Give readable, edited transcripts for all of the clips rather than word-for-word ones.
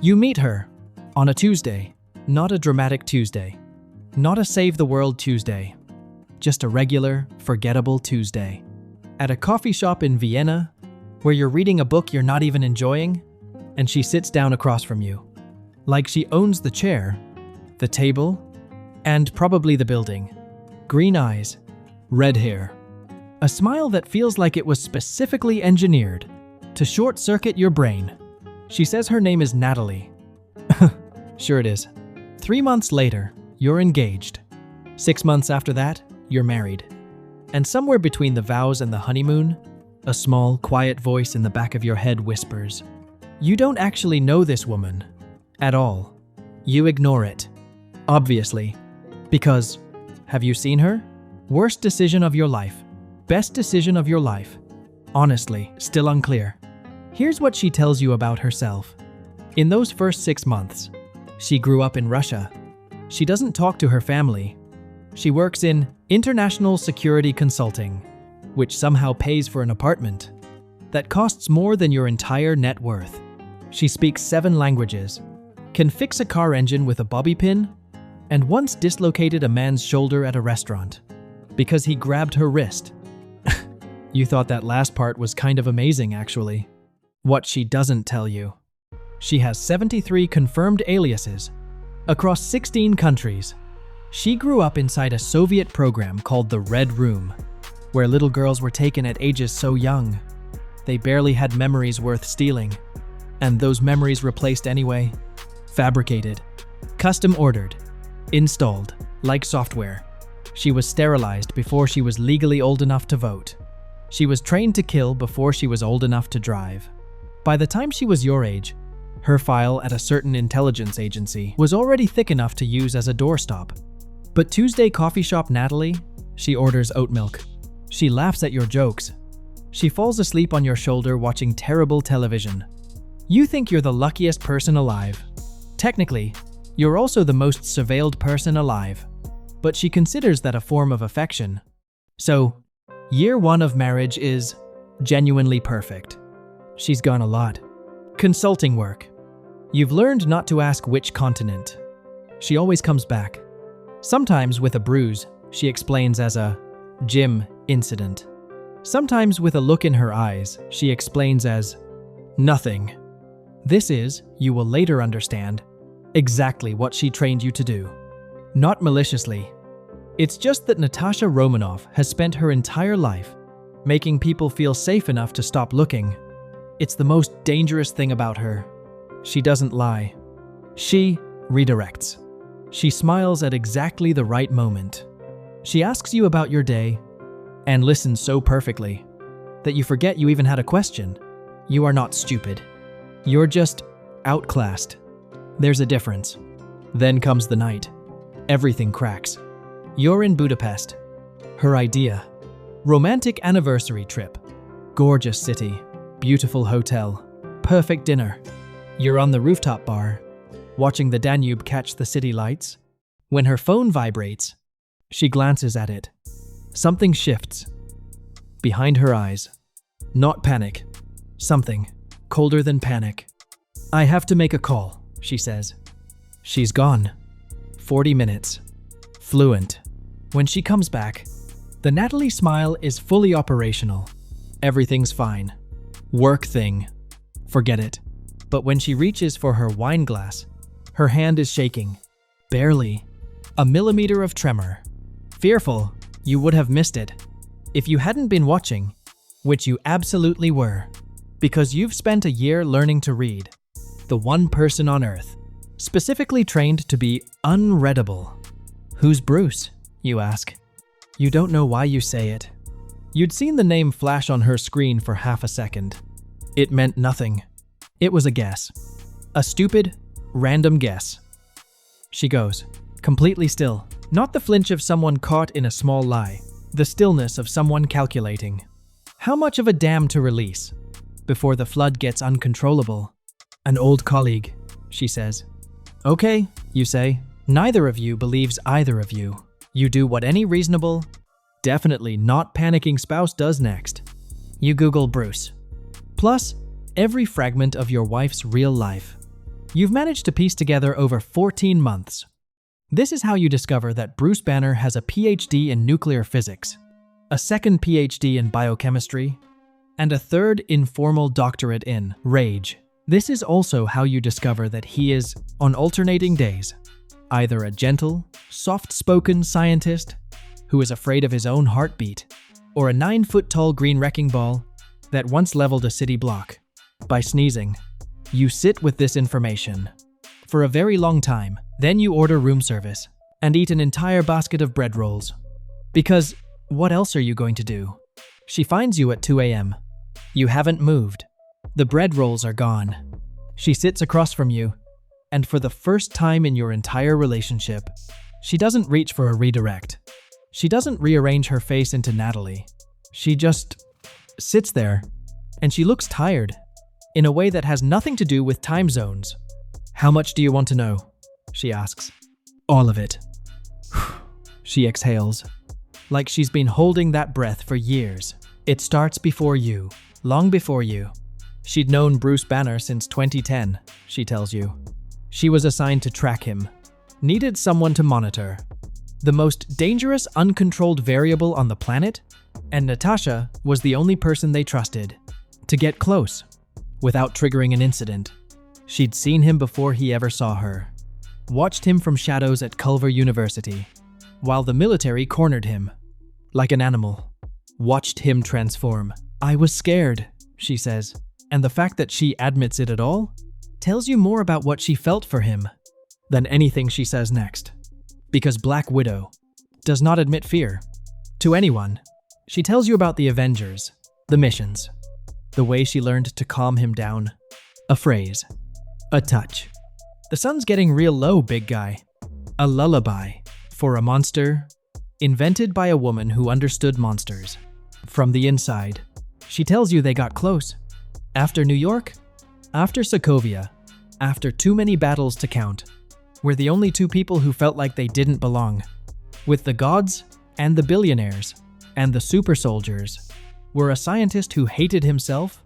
You meet her on a Tuesday, not a dramatic Tuesday, not a Save the World Tuesday, just a regular, forgettable Tuesday. At a coffee shop in Vienna, where you're reading a book you're not even enjoying, and she sits down across from you. Like she owns the chair, the table, and probably the building. Green eyes, red hair. A smile that feels like it was specifically engineered to short-circuit your brain. She says her name is Natalie. Sure it is. 3 months later, you're engaged. 6 months after that, you're married. And somewhere between the vows and the honeymoon, a small, quiet voice in the back of your head whispers, "You don't actually know this woman at all." You ignore it, obviously, because, have you seen her? Worst decision of your life. Best decision of your life. Honestly, still unclear. Here's what she tells you about herself. In those first 6 months, she grew up in Russia. She doesn't talk to her family. She works in international security consulting, which somehow pays for an apartment that costs more than your entire net worth. She speaks 7 languages, can fix a car engine with a bobby pin, and once dislocated a man's shoulder at a restaurant because he grabbed her wrist. You thought that last part was kind of amazing, actually. What she doesn't tell you. She has 73 confirmed aliases across 16 countries. She grew up inside a Soviet program called the Red Room, where little girls were taken at ages so young, they barely had memories worth stealing. And those memories replaced anyway. Fabricated, custom ordered, installed, like software. She was sterilized before she was legally old enough to vote. She was trained to kill before she was old enough to drive. By the time she was your age, her file at a certain intelligence agency was already thick enough to use as a doorstop. But Tuesday coffee shop Natalie, she orders oat milk. She laughs at your jokes. She falls asleep on your shoulder watching terrible television. You think you're the luckiest person alive. Technically, you're also the most surveilled person alive. But she considers that a form of affection. So, year 1 of marriage is genuinely perfect. She's gone a lot. Consulting work. You've learned not to ask which continent. She always comes back. Sometimes with a bruise, she explains as a gym incident. Sometimes with a look in her eyes, she explains as nothing. This is, you will later understand, exactly what she trained you to do. Not maliciously. It's just that Natasha Romanoff has spent her entire life making people feel safe enough to stop looking. It's the most dangerous thing about her. She doesn't lie. She redirects. She smiles at exactly the right moment. She asks you about your day and listens so perfectly that you forget you even had a question. You are not stupid. You're just outclassed. There's a difference. Then comes the night. Everything cracks. You're in Budapest. Her idea. Romantic anniversary trip. Gorgeous city. Beautiful hotel. Perfect dinner. You're on the rooftop bar, watching the Danube catch the city lights. When her phone vibrates, she glances at it. Something shifts. Behind her eyes. Not panic. Something colder than panic. "I have to make a call," she says. She's gone. 40 minutes. Fluent. When she comes back, the Natalie smile is fully operational. Everything's fine. Work thing. Forget it. But when she reaches for her wine glass, her hand is shaking. Barely. A millimeter of tremor. Fearful, you would have missed it. If you hadn't been watching, which you absolutely were, because you've spent a year learning to read. The one person on Earth, specifically trained to be unreadable. Who's Bruce, you ask? You don't know why you say it. You'd seen the name flash on her screen for half a second. It meant nothing. It was a guess. A stupid, random guess. She goes, completely still. Not the flinch of someone caught in a small lie. The stillness of someone calculating. How much of a dam to release before the flood gets uncontrollable? An old colleague, she says. Okay, you say. Neither of you believes either of you. You do what any reasonable, definitely not panicking spouse does next. You Google Bruce. Plus, every fragment of your wife's real life. You've managed to piece together over 14 months. This is how you discover that Bruce Banner has a PhD in nuclear physics, a second PhD in biochemistry, and a third informal doctorate in rage. This is also how you discover that he is, on alternating days, either a gentle, soft-spoken scientist who is afraid of his own heartbeat, or a 9-foot-tall green wrecking ball that once leveled a city block. By sneezing, you sit with this information for a very long time. Then you order room service and eat an entire basket of bread rolls. Because what else are you going to do? She finds you at 2 a.m. You haven't moved. The bread rolls are gone. She sits across from you, and for the first time in your entire relationship, she doesn't reach for a redirect. She doesn't rearrange her face into Natalie. She just sits there, and she looks tired, in a way that has nothing to do with time zones. How much do you want to know? She asks. All of it. She exhales, like she's been holding that breath for years. It starts before you, long before you. She'd known Bruce Banner since 2010, she tells you. She was assigned to track him, needed someone to monitor. The most dangerous, uncontrolled variable on the planet, and Natasha was the only person they trusted to get close without triggering an incident. She'd seen him before he ever saw her, watched him from shadows at Culver University, while the military cornered him like an animal, watched him transform. I was scared, she says, and the fact that she admits it at all tells you more about what she felt for him than anything she says next. Because Black Widow does not admit fear to anyone. She tells you about the Avengers, the missions, the way she learned to calm him down. A phrase, a touch. The sun's getting real low, big guy. A lullaby for a monster invented by a woman who understood monsters. From the inside, she tells you they got close. After New York, after Sokovia, after too many battles to count, were the only two people who felt like they didn't belong. With the gods and the billionaires and the super soldiers were a scientist who hated himself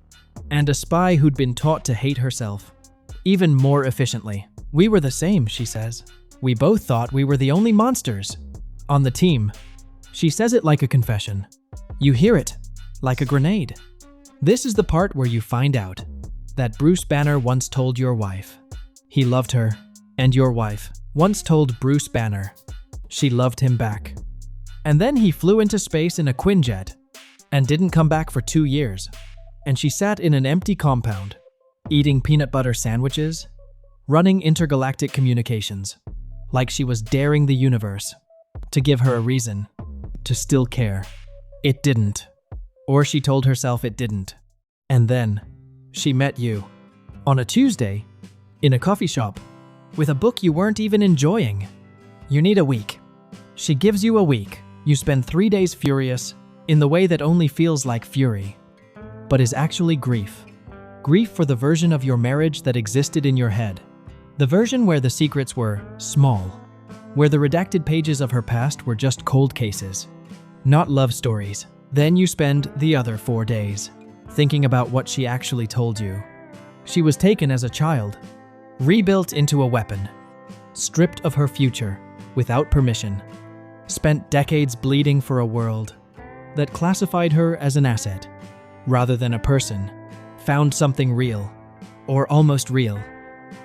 and a spy who'd been taught to hate herself, even more efficiently. We were the same, she says. We both thought we were the only monsters on the team. She says it like a confession. You hear it like a grenade. This is the part where you find out that Bruce Banner once told your wife he loved her, and your wife once told Bruce Banner she loved him back. And then he flew into space in a Quinjet and didn't come back for 2 years. And she sat in an empty compound, eating peanut butter sandwiches, running intergalactic communications, like she was daring the universe to give her a reason to still care. It didn't. Or she told herself it didn't. And then she met you on a Tuesday in a coffee shop with a book you weren't even enjoying. You need a week. She gives you a week. You spend 3 days furious in the way that only feels like fury, but is actually grief. Grief for the version of your marriage that existed in your head. The version where the secrets were small, where the redacted pages of her past were just cold cases, not love stories. Then you spend the other 4 days thinking about what she actually told you. She was taken as a child, rebuilt into a weapon, stripped of her future without permission, spent decades bleeding for a world that classified her as an asset rather than a person, found something real, or almost real,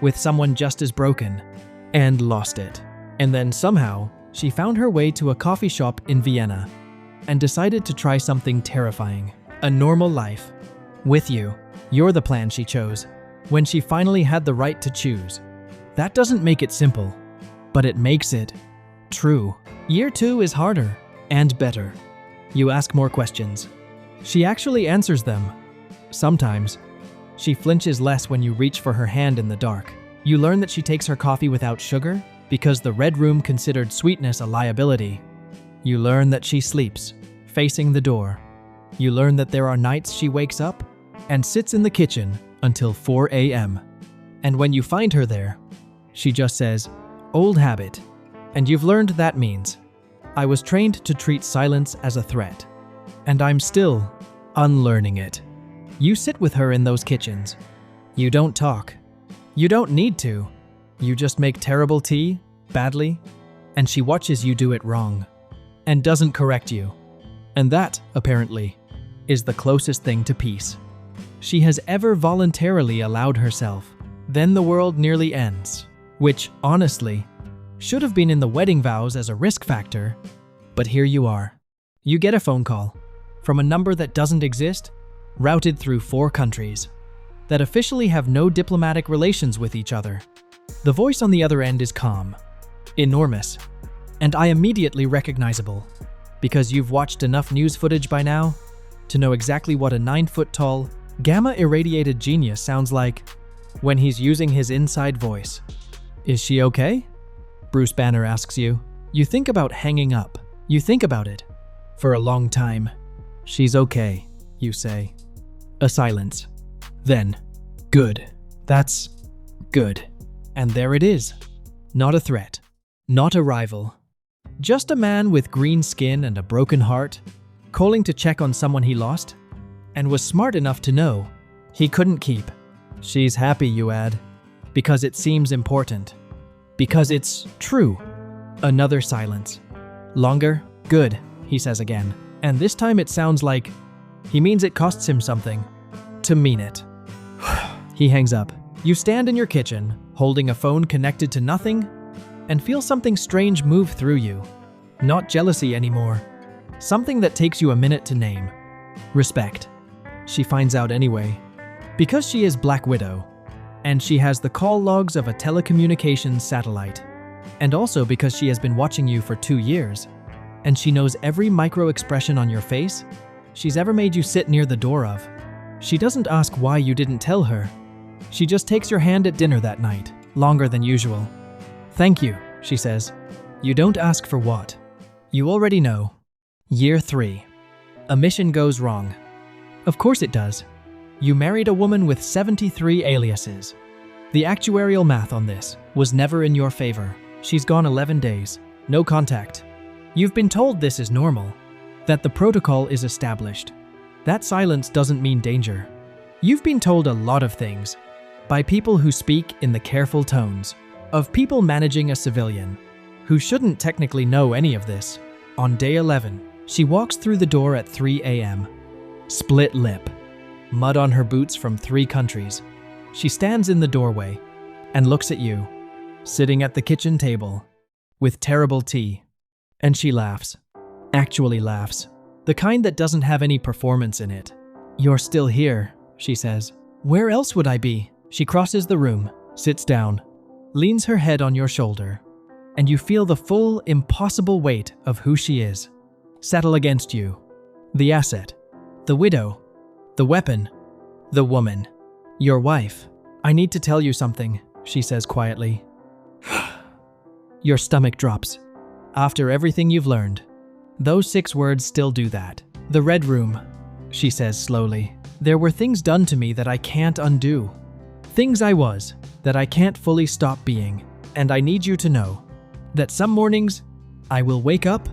with someone just as broken, and lost it. And then somehow, she found her way to a coffee shop in Vienna and decided to try something terrifying, a normal life. With you, you're the plan she chose, when she finally had the right to choose. That doesn't make it simple, but it makes it true. Year 2 is harder and better. You ask more questions. She actually answers them. Sometimes, she flinches less when you reach for her hand in the dark. You learn that she takes her coffee without sugar because the Red Room considered sweetness a liability. You learn that she sleeps, facing the door. You learn that there are nights she wakes up and sits in the kitchen until 4 a.m. And when you find her there, she just says, "Old habit." And you've learned that means, "I was trained to treat silence as a threat, and I'm still unlearning it." You sit with her in those kitchens. You don't talk. You don't need to. You just make terrible tea, badly, and she watches you do it wrong, and doesn't correct you. And that, apparently, is the closest thing to peace she has ever voluntarily allowed herself. Then the world nearly ends, which, honestly, should have been in the wedding vows as a risk factor, but here you are. You get a phone call from a number that doesn't exist, routed through 4 countries that officially have no diplomatic relations with each other. The voice on the other end is calm, enormous, and immediately recognizable, because you've watched enough news footage by now to know exactly what a 9-foot-tall, gamma-irradiated genius sounds like when he's using his inside voice. Is she okay? Bruce Banner asks you. You think about hanging up. You think about it for a long time. She's okay, you say. A silence. Then, good. That's good. And there it is. Not a threat. Not a rival. Just a man with green skin and a broken heart, calling to check on someone he lost, and was smart enough to know he couldn't keep. She's happy, you add, because it seems important. Because it's true. Another silence. Longer. Good, he says again. And this time it sounds like he means it costs him something to mean it. He hangs up. You stand in your kitchen, holding a phone connected to nothing, and feel something strange move through you. Not jealousy anymore. Something that takes you a minute to name. Respect. She finds out anyway. Because she is Black Widow, and she has the call logs of a telecommunications satellite, and also because she has been watching you for 2 years, and she knows every micro-expression on your face she's ever made you sit near the door of. She doesn't ask why you didn't tell her. She just takes your hand at dinner that night, longer than usual. Thank you, she says. You don't ask for what. You already know. Year 3. A mission goes wrong. Of course it does. You married a woman with 73 aliases. The actuarial math on this was never in your favor. She's gone 11 days. No contact. You've been told this is normal, that the protocol is established. That silence doesn't mean danger. You've been told a lot of things by people who speak in the careful tones of people managing a civilian who shouldn't technically know any of this. On day 11, she walks through the door at 3 a.m. Split lip. Mud on her boots from 3 countries. She stands in the doorway and looks at you, sitting at the kitchen table with terrible tea. And she laughs. Actually laughs. The kind that doesn't have any performance in it. You're still here, she says. Where else would I be? She crosses the room, sits down, leans her head on your shoulder, and you feel the full, impossible weight of who she is settle against you. The asset. The widow. The weapon. The woman. Your wife. I need to tell you something, she says quietly. Your stomach drops. After everything you've learned. Those 6 words still do that. The red room, she says slowly. There were things done to me that I can't undo. Things I was, that I can't fully stop being. And I need you to know that some mornings, I will wake up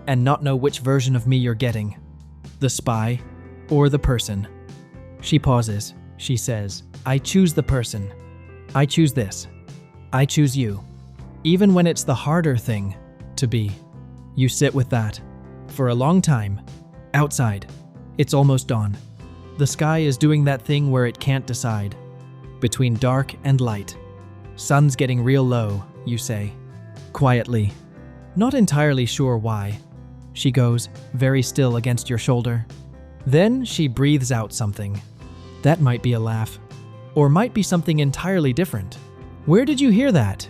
and not know which version of me you're getting. The spy or the person. She pauses. She says, I choose the person. I choose this. I choose you. Even when it's the harder thing to be. You sit with that. For a long time. Outside. It's almost dawn. The sky is doing that thing where it can't decide. Between dark and light. Sun's getting real low, you say. Quietly. Not entirely sure why. She goes, very still against your shoulder. Then she breathes out something. That might be a laugh. Or might be something entirely different. Where did you hear that?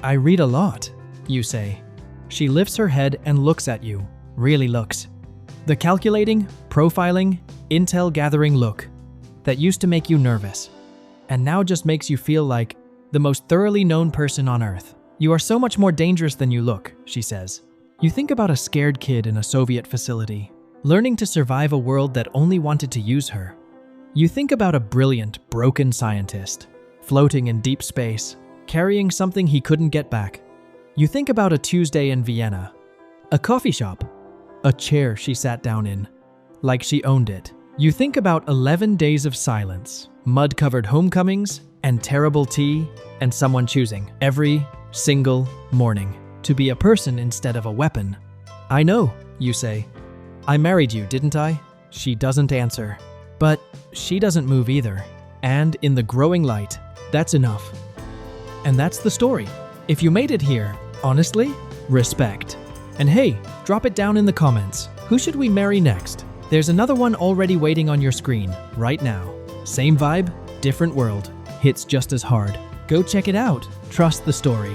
I read a lot, you say. She lifts her head and looks at you. Really looks. The calculating, profiling, intel gathering look that used to make you nervous and now just makes you feel like the most thoroughly known person on Earth. You are so much more dangerous than you look, she says. You think about a scared kid in a Soviet facility, learning to survive a world that only wanted to use her. You think about a brilliant, broken scientist, floating in deep space, carrying something he couldn't get back. You think about a Tuesday in Vienna, a coffee shop, a chair she sat down in, like she owned it. You think about 11 days of silence, mud-covered homecomings, and terrible tea, and someone choosing every single morning to be a person instead of a weapon. I know, you say. I married you, didn't I? She doesn't answer. But she doesn't move either. And in the growing light, that's enough. And that's the story. If you made it here, honestly, respect. And hey, drop it down in the comments. Who should we marry next? There's another one already waiting on your screen right now. Same vibe, different world. Hits just as hard. Go check it out. Trust the story.